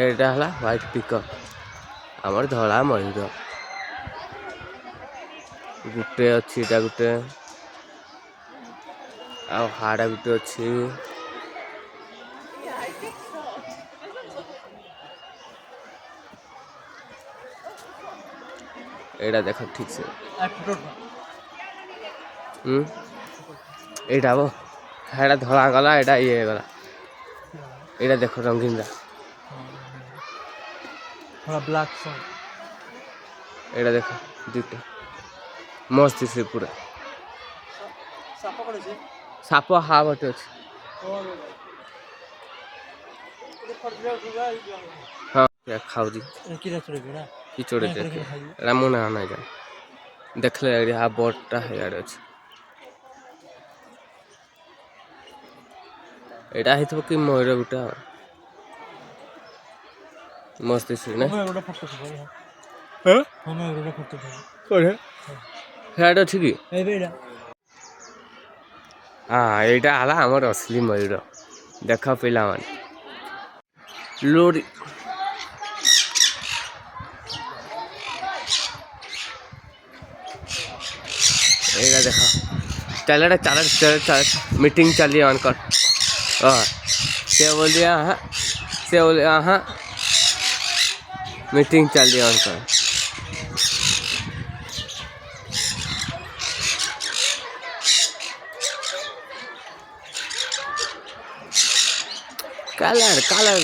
S1: एटा हला व्हाइट पिकअप आमर धड़ा मयूर गुटे अच्छी एटा गुटे आ हाड़ा गुटे अच्छी एटा देख ठीक से एटा वो हेड़ा धड़ा गला एटा ये गला एटा देखो रंगीन रा
S2: ब्लैक
S1: एटा देखो दुटा मस्त से पूरा साप हा बटे अच्छे हाँ क्या खाऊ जी कि चोड़े एटा मुना ना जा देख ले हा बोटटा है यार अच्छे एटा है तो कि मयूर गुटा मस्त से ना हेड अच्छी कि हाँ यहाँ है आमर असली मयूर देख पिला लोरी यहाँ देख चल चल मीटिंग चलिए अनकर से बोलिए हाँ मीटिंग चलिए अनकर कलर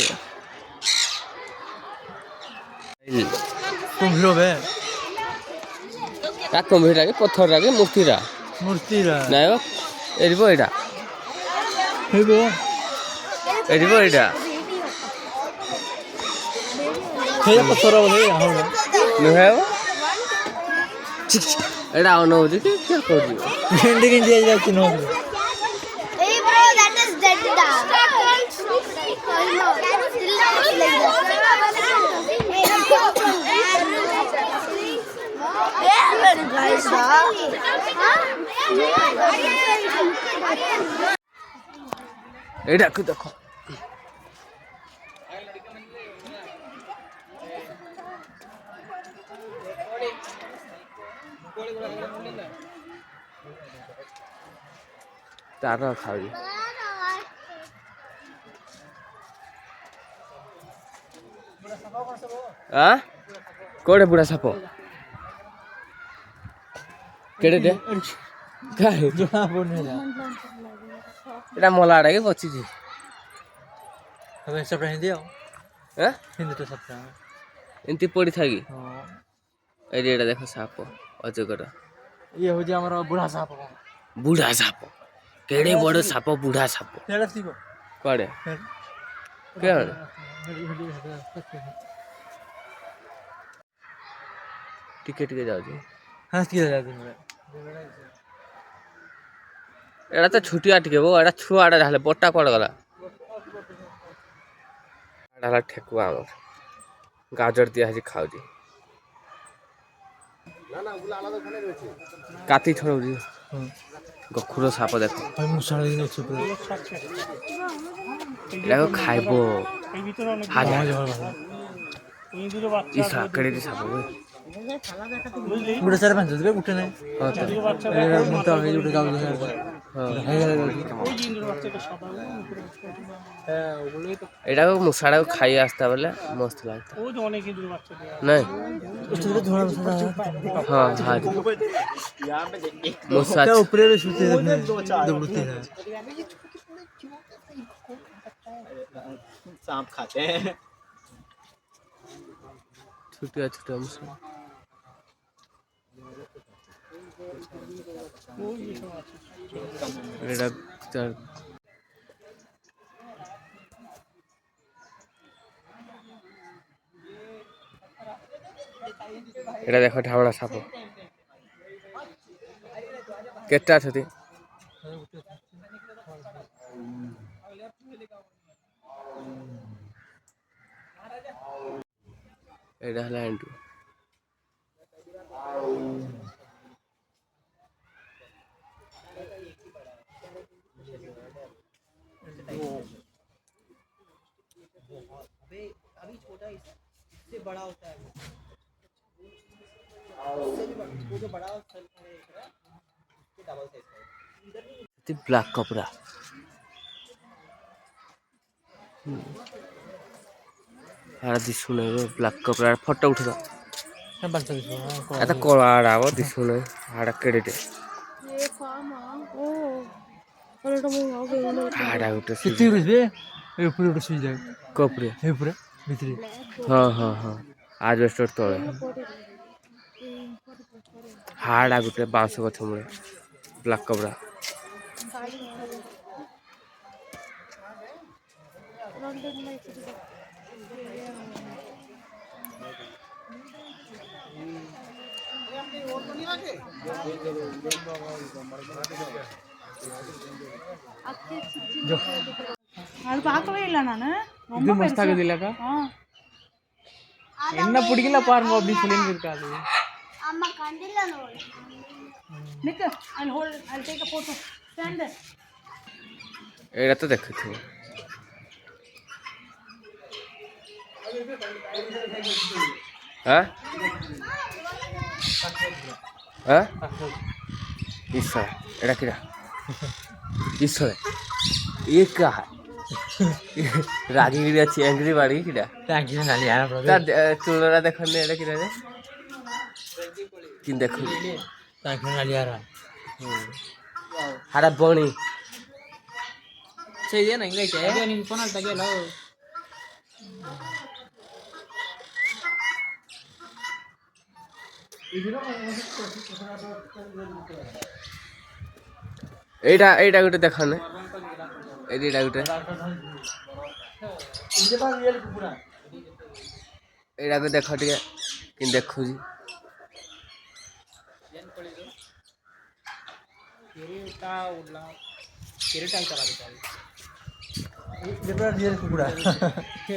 S2: कुम्भीर बे
S1: का कुम्भीर के पत्थर रा के मूर्ति रा नहीं बा एरिबो एटा एरिबो एटा
S2: हे पत्थर बोले हां
S1: नुहे एटा अनो जी क्या कर दियो
S2: इंडिया जाती no
S5: Hey bro, that is dead da.
S1: एटा को देखो तारा खाई हाँ कोड़े बुढ़ा साप केड़े दे काहे
S2: जोना बोने
S1: एटा मलाड़ा के बची जी
S2: हमें सब हिंदी आओ
S1: हैं
S2: हिंदी तो सब
S1: इनती पड़ी थागी
S2: हां
S1: एडी एटा देखो साप अजगर
S2: ये हो जे हमरा
S1: बुढ़ा साप केड़े बड़ साप बुढ़ा साप
S2: नेड़ा थीबो
S1: कोड़े के टिके टिके जाऊ जी
S2: हंस के जा दिन
S1: एटा तो छुटिया टिके वो एटा छुआड़ा रहले बोटा पड़ गला एटा ठेकुआ हमर गाजर दिया है खाऊ जी काती छोड़ जी गखुर साप देखो
S2: हम मुसाल दिन अछि
S1: एटा खाइबो हाजा इसा केड़े साप हो
S2: बुढ़ा सारे पांच देबे उठे नहीं
S1: हां
S2: ए मुता है उठे जाऊ
S1: एटा को मुसाड़ा को खाई आस्ता बोले मस्त लगता
S2: ओ जो अनेक इधर बच्चे
S1: नहीं
S2: उससे थोड़ा बसा
S1: हाँ हाँ मुसा
S2: क्या ऊपर में सूते दौड़ते हैं सांप खाते हैं
S1: छुटिया मुसा এটা এটা দেখো ঢাবড়া সাপ কেটটা অছতি এটা হলো এন্টু
S2: अभी छोटा इससे बड़ा होता है इससे भी वो जो बड़ा है इसके डबल साइज का
S1: ब्लैक कपड़ा আর দিশুনে ব্ল্যাক কপড়া ফটো উঠে দাও এত কলা আড়াব দিশুনে আড়া কেড়েটে আড়া উঠে
S2: कितनी रुपए ये पूरे उठ सुई जाए
S1: কপড়ে
S2: ये पूरे भीतरी
S1: হ্যাঁ হ্যাঁ হ্যাঁ আজ বেস্টর তলে হাড়া গুটে বাঁশ গছ মূলে ব্ল্যাক কপড়া
S4: ಅದು ಪಾಕವೇ ಇಲ್ಲ ನಾನು
S2: ಇದು ಮಸ್ತ್ ಆಗೋದಿಲ್ಲ ಅಕ್ಕ ಎನ್ನ ಪುಡಿಗಿಲ್ಲ ಪಾರ್ಮ ಒಬ್ಬಿ ಫಿಲಿಂ ಇರ್ಕಾದು
S5: ಅಮ್ಮ ಕಂಡಿಲ್ಲ ನೋಡಿ
S4: ನಿಕ್ಕ ಅಲ್ಲಿ ಹೋಲ್ಡ್ ಅಲ್ಲಿ ಟೇಕ್ ಅ ಫೋಟೋ ಸ್ಟ್ಯಾಂಡ್
S1: এটা তো দেখেছি হ্যাঁ হ্যাঁ ঈশ্বর এটা কিরা ঈশ্বর এ কা রাগি গিরি আছে অ্যাংরি বাড়ি কিরা
S2: ಥ್ಯಾಂಕ್ ಯು ನಾನು ಯಾರ
S1: তার চুলরা দেখুন এটা কিরা রে কিন দেখুন
S2: ಥ್ಯಾಂಕ್ ಯು ನಾನು ಯಾರ
S1: হারা বনি
S2: ಸರಿ ಏನು ಹಿಂಗೈತೆ ಅದೇ ನಿಮ್ಮ ಫೋನಲ್ಲಿ ತೆಗಿಯಲ್ಲ
S1: এইটা এইটা গোটে দেখান এইটা গোটে এইটাকে দেখ টিকে কিন দেখুছি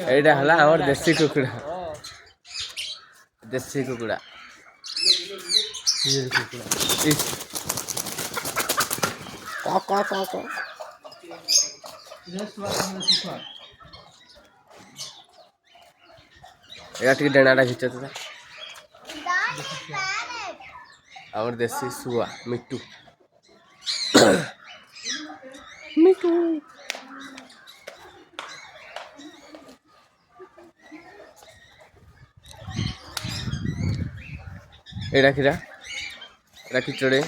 S1: এইটা হলা আমার দেশি কুকুড়া দেশি কুকুড়া ইস ক ক ক ক এটা ঠিক ডেনাটা খিচাতে था আমার দেশি শুয়া মিট্টু মিট্টু এটা কিরা এটা খিচড়ে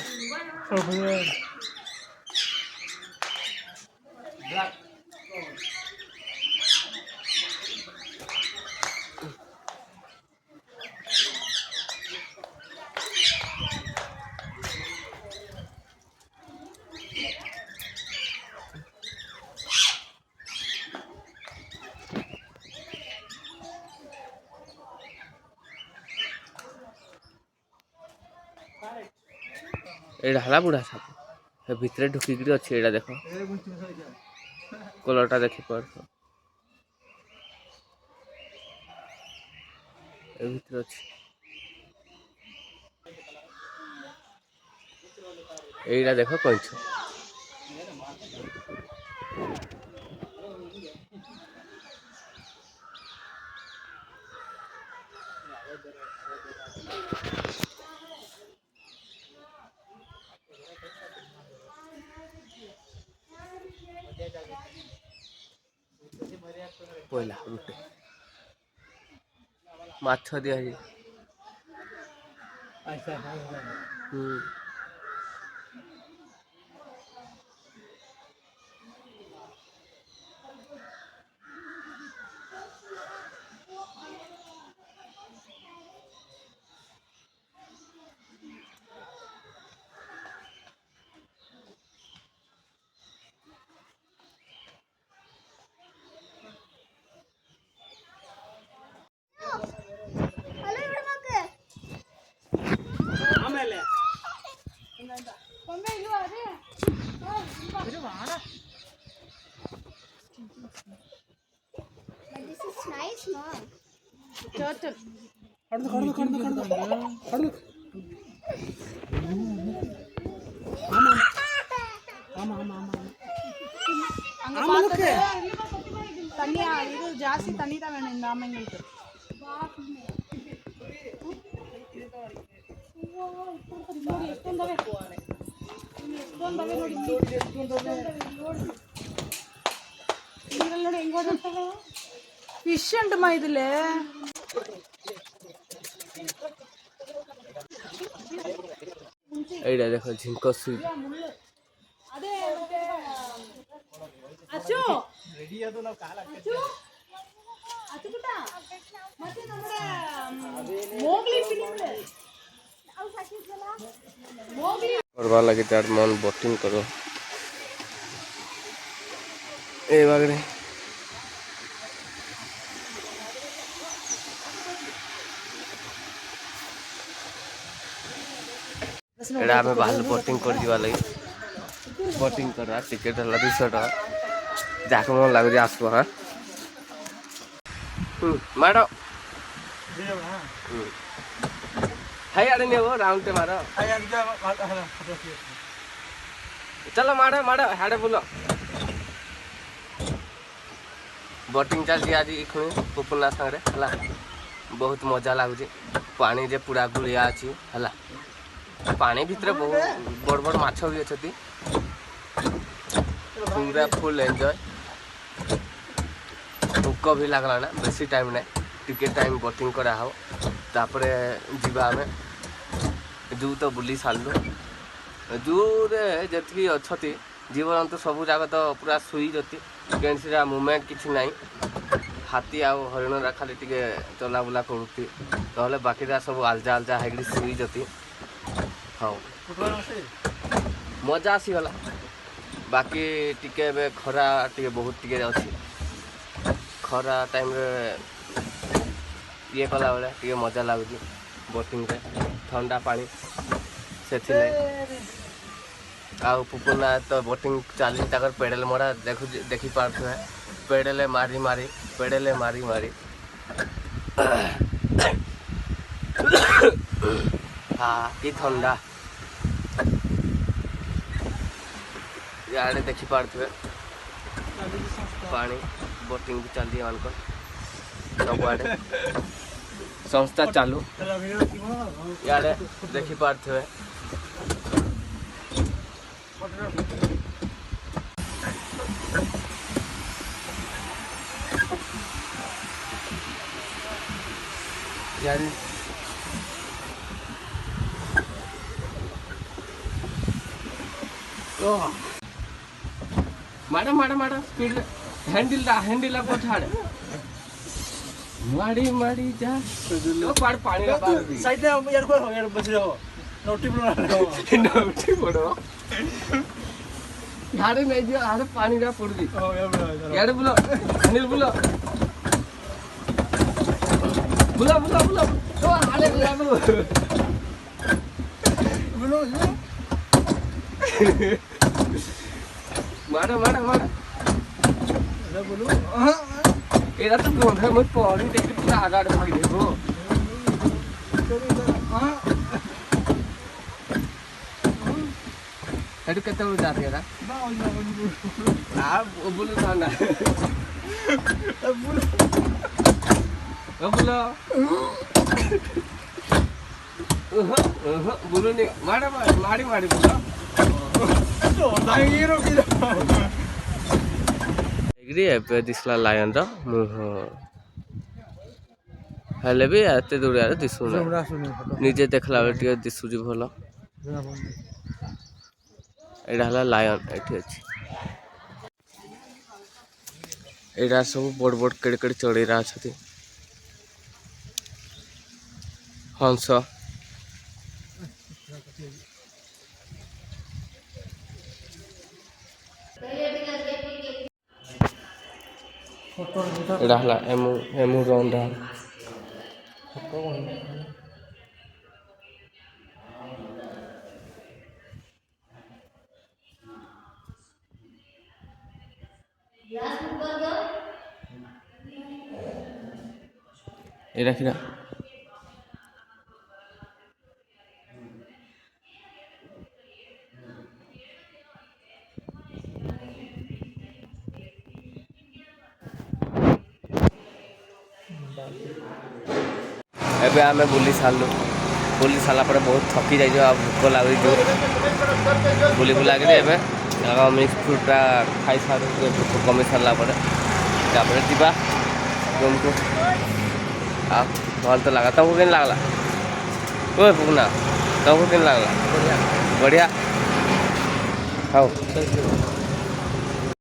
S1: এটা হালা বুড়া সাপ ভিতরে ঢুকিকি ଅଛି এটা দেখো কলরটা দেখি পারছো এর ভিতরে আছে এইটা দেখো কইছ পয়লা রুটে মাছ দিয়া
S2: আচ্ছা
S1: হুম
S6: தண்ணி இது ஜாஸ்தி தண்ணி தான் வேணும் இந்த ஆமைங்களுக்கு. ಫಿಶ್ ಉಂಟುಮ್ಮ ಇದಿಲ್ಲ.
S1: এইটা দেখো ঝিঙ্ক সুই করবা লাগে তার মন বোটিং করো এই বাগরে এটা আমি ভালো বোটিং করে দিবা লাগে বোটিং করা টিকেট হল 200 টাকা যাকে মন লাগুছে আসবো হ্যাঁ মারো হাই আড়ে নেব রাউন্ডে মারো চলো মারো মারো হাড়ে বলো ବୋଟିଂ ଚାଲିଛି ଆଜି ଏଖୁଣି ପୁପୁନା ସାଙ୍ଗରେ ହେଲା ବହୁତ ମଜା ଲାଗୁଛି ପାଣିରେ ପୁରା ଗୁଳିଆ ଅଛି ହେଲା ପାଣି ଭିତରେ ବହୁତ ବଡ଼ ବଡ଼ ମାଛ ବି ଅଛନ୍ତି ପୁରା ଫୁଲ୍ ଏନ୍ଜୟ ଭୋକ ବି ଲାଗଲା ନା ବେଶୀ ଟାଇମ୍ ନାହିଁ ଟିକେ ଟାଇମ୍ ବୋଟିଂ କରାହବ ତାପରେ ଯିବା ଆମେ ଜୁ ତ ବୁଲି ସାରିଲୁ ଜୁରେ ଯେତିକି ଅଛନ୍ତି ଜୀବଜନ୍ତୁ ସବୁ ଜାଗା ତ ପୁରା ଶୋଇଛନ୍ତି କେନ୍ସିରା ମୁଭମେଣ୍ଟ କିଛି ନାହିଁ ହାତୀ ଆଉ ହରିଣରା ଖାଲି ଟିକେ ଚଲାବୁଲା କରୁଛି ନହେଲେ ବାକିଟା ସବୁ ଆଲଜା ଆଲଜା ହେଇକିରି ଶୋଇଛନ୍ତି ହଉ ମଜା ଆସିଗଲା ବାକି ଟିକେ ଏବେ ଖରା ଟିକେ ବହୁତ ଟିକେ ଅଛି ଖରା ଟାଇମ୍ରେ ଇଏ କଲାବେଳେ ଟିକେ ମଜା ଲାଗୁଛି ବୋଟିଂରେ ଥଣ୍ଡା ପାଣି ସେଥିପାଇଁ ଆଉ ପୁପୁନା ତ ବୋଟିଂ ଚାଲିଛି ତାଙ୍କର ପେଡ଼େଲ ମରା ଦେଖିପାରୁଥିବେ ପେଡ଼େଲେ ମାରି ମାରି ପେଡ଼େଲେ ମାରି ମାରି ହଁ କି ଥଣ୍ଡା ଇଆଡ଼େ ଦେଖିପାରୁଥିବେ ପାଣି ବୋଟିଂ ବି ଚାଲିଛି ଏମାନଙ୍କର ସବୁଆଡ଼େ ସଂସ୍ଥା ଚାଲୁ ଇଆଡ଼େ ଦେଖିପାରୁଥିବେ यार माड़ा माड़ा माड़ा स्पीड हैंडल को छाड़ माड़ी माड़ी जा तो पाड़ पानी का
S2: साइड में यार को यार बच जाओ
S1: नोटी पड़ो यारे नहीं दिया यारे पानी का पड़ दी यारे बोलो अनिल बोलो बोलो बोलो बोलो तो हाले बोलो बोलो मारा मारा मारा अरे बोलो एरा तो गोंधा मत पौड़ी देख के पूरा आगाड़ भाग देखो हां हेडू कितना उड़ जाते यार हां बोलो था ना बोलो बोलो बोलो नहीं मारा मारी मारी बोलो तो दाईरो की एग्री है दिसला लायन रो हेले भी एते दूर यार दिसु ना नीचे देखला बेले टिके दिसुजी भलो एडा हला लायन एठी अछि एडा सब बड़ बड़ केड़ केड़ चढ़ेरा छथि हंस एडा हला एमु एमु रंडा ये रखिना एबे आमे बुली सारलु बुली सारा पर बहुत थकी जाइए आ भूक लगे जो बुली बुला के एबे मिक्स फ्रूटा खाई सारू भूक कमी सारा पर जीवा रूम को आ भल तो लगा तुमको केन लगला ओए पुगना तुमको केन लगला बढ़िया हाँ